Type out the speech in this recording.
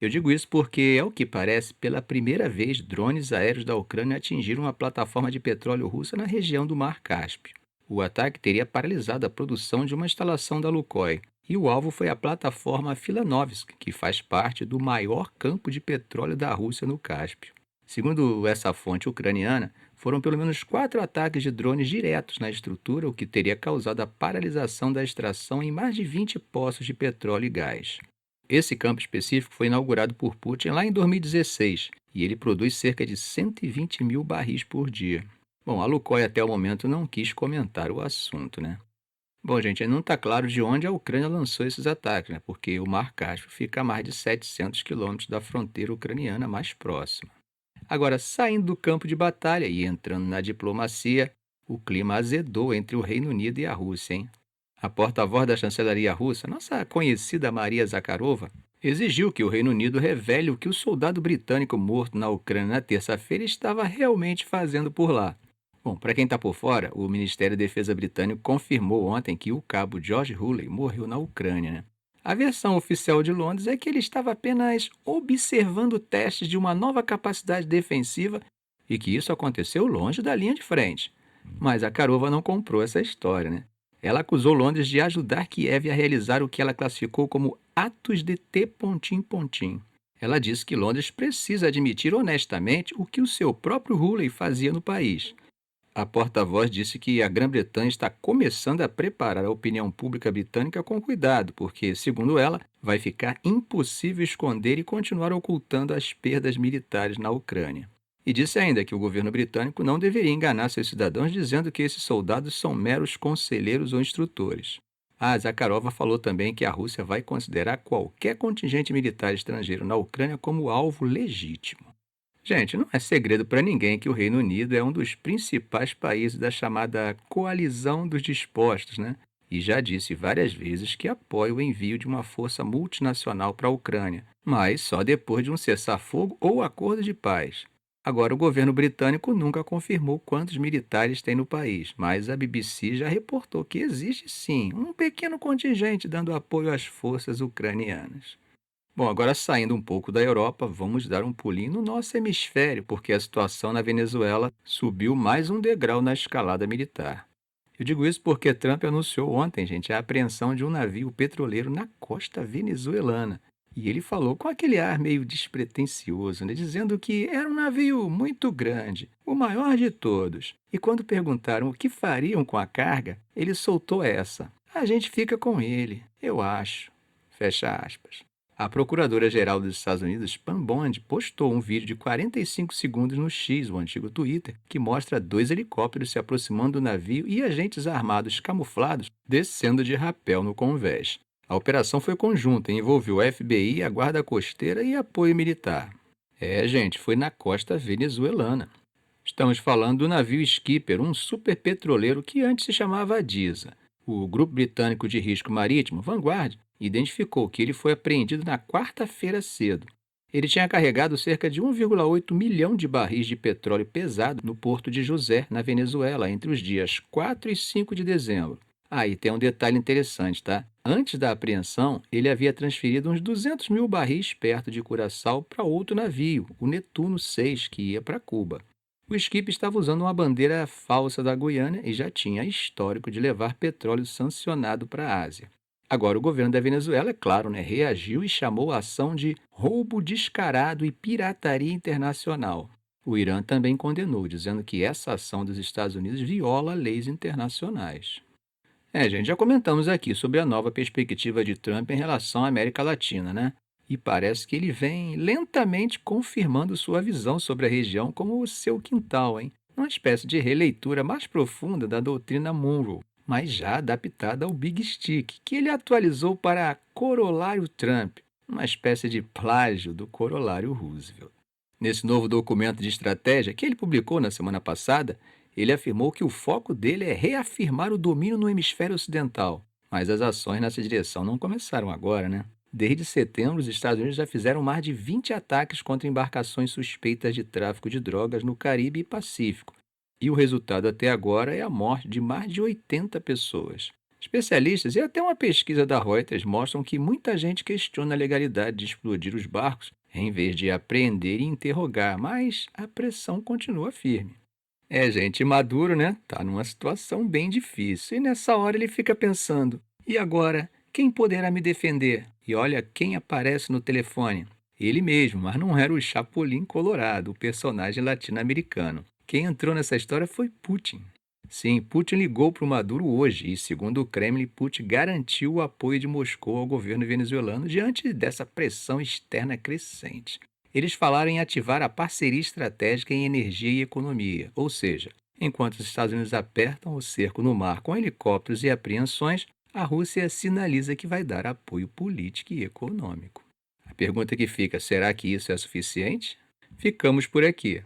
Eu digo isso porque, ao que parece, pela primeira vez, drones aéreos da Ucrânia atingiram uma plataforma de petróleo russa na região do Mar Cáspio. O ataque teria paralisado a produção de uma instalação da Lukoil, e o alvo foi a plataforma Filanovsk, que faz parte do maior campo de petróleo da Rússia no Cáspio. Segundo essa fonte ucraniana, foram pelo menos 4 ataques de drones diretos na estrutura, o que teria causado a paralisação da extração em mais de 20 poços de petróleo e gás. Esse campo específico foi inaugurado por Putin lá em 2016 e ele produz cerca de 120 mil barris por dia. Bom, a Lukoil até o momento não quis comentar o assunto, né? Bom, gente, não está claro de onde a Ucrânia lançou esses ataques, né? Porque o Mar Cáspio fica a mais de 700 quilômetros da fronteira ucraniana mais próxima. Agora, saindo do campo de batalha e entrando na diplomacia, o clima azedou entre o Reino Unido e a Rússia, hein? A porta-voz da chancelaria russa, nossa conhecida Maria Zakharova, exigiu que o Reino Unido revele o que o soldado britânico morto na Ucrânia na terça-feira estava realmente fazendo por lá. Bom, para quem está por fora, o Ministério da Defesa britânico confirmou ontem que o cabo George Hulley morreu na Ucrânia, né? A versão oficial de Londres é que ele estava apenas observando testes de uma nova capacidade defensiva e que isso aconteceu longe da linha de frente. Mas a Karova não comprou essa história, né? Ela acusou Londres de ajudar Kiev a realizar o que ela classificou como atos de T. Ela disse que Londres precisa admitir honestamente o que o seu próprio Hulley fazia no país. A porta-voz disse que a Grã-Bretanha está começando a preparar a opinião pública britânica com cuidado, porque, segundo ela, vai ficar impossível esconder e continuar ocultando as perdas militares na Ucrânia. E disse ainda que o governo britânico não deveria enganar seus cidadãos dizendo que esses soldados são meros conselheiros ou instrutores. A Zakharova falou também que a Rússia vai considerar qualquer contingente militar estrangeiro na Ucrânia como alvo legítimo. Gente, não é segredo para ninguém que o Reino Unido é um dos principais países da chamada coalizão dos dispostos, né? E já disse várias vezes que apoia o envio de uma força multinacional para a Ucrânia, mas só depois de um cessar-fogo ou acordo de paz. Agora, o governo britânico nunca confirmou quantos militares tem no país, mas a BBC já reportou que existe sim um pequeno contingente dando apoio às forças ucranianas. Bom, agora saindo um pouco da Europa, vamos dar um pulinho no nosso hemisfério, porque a situação na Venezuela subiu mais um degrau na escalada militar. Eu digo isso porque Trump anunciou ontem, gente, a apreensão de um navio petroleiro na costa venezuelana. E ele falou com aquele ar meio despretensioso, né, dizendo que era um navio muito grande, o maior de todos. E quando perguntaram o que fariam com a carga, ele soltou essa: "A gente fica com ele, eu acho." Fecha aspas. A Procuradora-Geral dos Estados Unidos, Pam Bondi, postou um vídeo de 45 segundos no X, o antigo Twitter, que mostra 2 helicópteros se aproximando do navio e agentes armados camuflados descendo de rapel no convés. A operação foi conjunta e envolveu o FBI, a Guarda Costeira e apoio militar. É, gente, foi na costa venezuelana. Estamos falando do navio Skipper, um superpetroleiro que antes se chamava Adisa. O Grupo Britânico de Risco Marítimo, Vanguard, identificou que ele foi apreendido na quarta-feira cedo. Ele tinha carregado cerca de 1,8 milhão de barris de petróleo pesado no porto de José, na Venezuela, entre os dias 4 e 5 de dezembro. Aí tem um detalhe interessante, tá? Antes da apreensão, ele havia transferido uns 200 mil barris perto de Curaçao para outro navio, o Netuno 6, que ia para Cuba. O Skip estava usando uma bandeira falsa da Guiana e já tinha histórico de levar petróleo sancionado para a Ásia. Agora, o governo da Venezuela, é claro, né, reagiu e chamou a ação de roubo descarado e pirataria internacional. O Irã também condenou, dizendo que essa ação dos Estados Unidos viola leis internacionais. É, gente, já comentamos aqui sobre a nova perspectiva de Trump em relação à América Latina, né? E parece que ele vem lentamente confirmando sua visão sobre a região como o seu quintal, hein? Uma espécie de releitura mais profunda da doutrina Monroe, mas já adaptada ao Big Stick, que ele atualizou para Corolário Trump, uma espécie de plágio do Corolário Roosevelt. Nesse novo documento de estratégia que ele publicou na semana passada, ele afirmou que o foco dele é reafirmar o domínio no hemisfério ocidental. Mas as ações nessa direção não começaram agora, né? Desde setembro, os Estados Unidos já fizeram mais de 20 ataques contra embarcações suspeitas de tráfico de drogas no Caribe e Pacífico. E o resultado até agora é a morte de mais de 80 pessoas. Especialistas e até uma pesquisa da Reuters mostram que muita gente questiona a legalidade de explodir os barcos em vez de apreender e interrogar, mas a pressão continua firme. É, gente, Maduro, né? Tá numa situação bem difícil. E nessa hora ele fica pensando: e agora? Quem poderá me defender? E olha quem aparece no telefone. Ele mesmo, mas não era o Chapolin Colorado, o personagem latino-americano. Quem entrou nessa história foi Putin. Sim, Putin ligou para o Maduro hoje e, segundo o Kremlin, Putin garantiu o apoio de Moscou ao governo venezuelano diante dessa pressão externa crescente. Eles falaram em ativar a parceria estratégica em energia e economia, ou seja, enquanto os Estados Unidos apertam o cerco no mar com helicópteros e apreensões, a Rússia sinaliza que vai dar apoio político e econômico. A pergunta que fica: será que isso é suficiente? Ficamos por aqui.